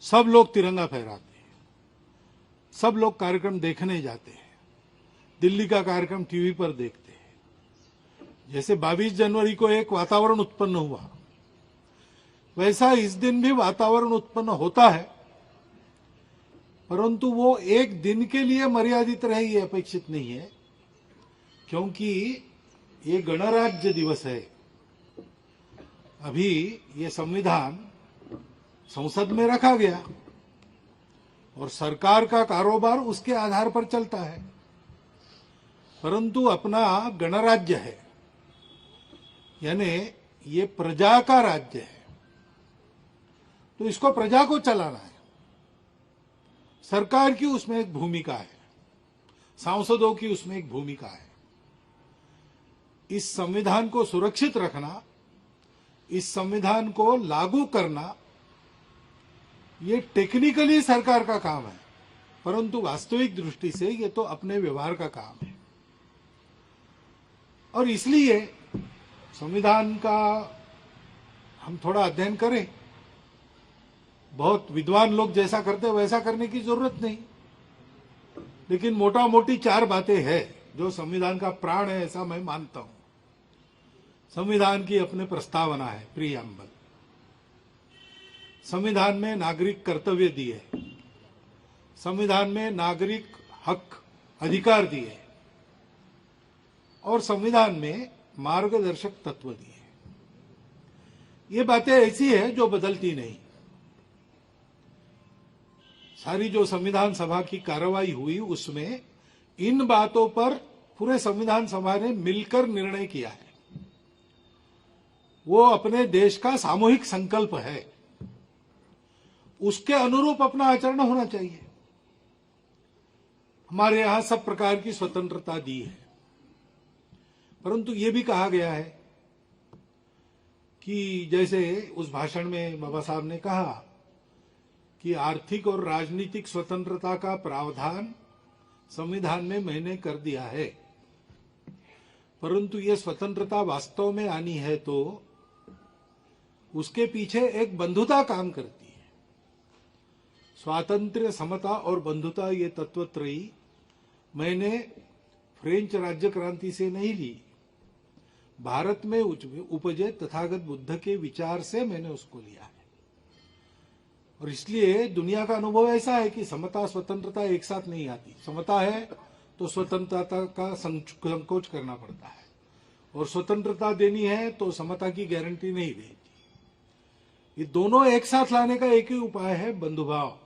सब लोग तिरंगा फहराते हैं, सब लोग कार्यक्रम देखने जाते हैं, दिल्ली का कार्यक्रम टीवी पर देखते हैं। जैसे 22 जनवरी को एक वातावरण उत्पन्न हुआ, वैसा इस दिन भी वातावरण उत्पन्न होता है, परंतु वो एक दिन के लिए मर्यादित रहे ये अपेक्षित नहीं है, क्योंकि ये गणराज्य दिवस है। अभी ये संविधान संसद में रखा गया और सरकार का कारोबार उसके आधार पर चलता है, परंतु अपना गणराज्य है, यानी ये प्रजा का राज्य है, तो इसको प्रजा को चलाना है। सरकार की उसमें एक भूमिका है, सांसदों की उसमें एक भूमिका है। इस संविधान को सुरक्षित रखना, इस संविधान को लागू करना, ये टेक्निकली सरकार का काम है, परंतु वास्तविक दृष्टि से ये तो अपने व्यवहार का काम है। और इसलिए संविधान का हम थोड़ा अध्ययन करें। बहुत विद्वान लोग जैसा करते हैं वैसा करने की जरूरत नहीं, लेकिन मोटा मोटी 4 बातें हैं जो संविधान का प्राण है, ऐसा मैं मानता हूं। संविधान की अपने प्रस्तावना है, प्रीएम्बल। संविधान में नागरिक कर्तव्य दिए, संविधान में नागरिक हक अधिकार दिए, और संविधान में मार्गदर्शक तत्व दिए। ये बातें ऐसी है जो बदलती नहीं। सारी जो संविधान सभा की कार्रवाई हुई उसमें इन बातों पर पूरे संविधान सभा ने मिलकर निर्णय किया है। वो अपने देश का सामूहिक संकल्प है, उसके अनुरूप अपना आचरण होना चाहिए। हमारे यहां सब प्रकार की स्वतंत्रता दी है, परंतु ये भी कहा गया है कि जैसे उस भाषण में बाबा साहब ने कहा कि आर्थिक और राजनीतिक स्वतंत्रता का प्रावधान संविधान में मैंने कर दिया है, परंतु ये स्वतंत्रता वास्तव में आनी है तो उसके पीछे एक बंधुता काम करती है। स्वातंत्र्य, समता और बंधुता, ये तत्वत्रयी मैंने फ्रेंच राज्य क्रांति से नहीं ली, भारत में उपजे तथागत बुद्ध के विचार से मैंने उसको लिया है। और इसलिए दुनिया का अनुभव ऐसा है कि समता स्वतंत्रता एक साथ नहीं आती। समता है तो स्वतंत्रता का संकोच करना पड़ता है, और स्वतंत्रता देनी है तो समता की गारंटी नहीं देती। ये दोनों एक साथ लाने का एक ही उपाय है, बंधुभाव।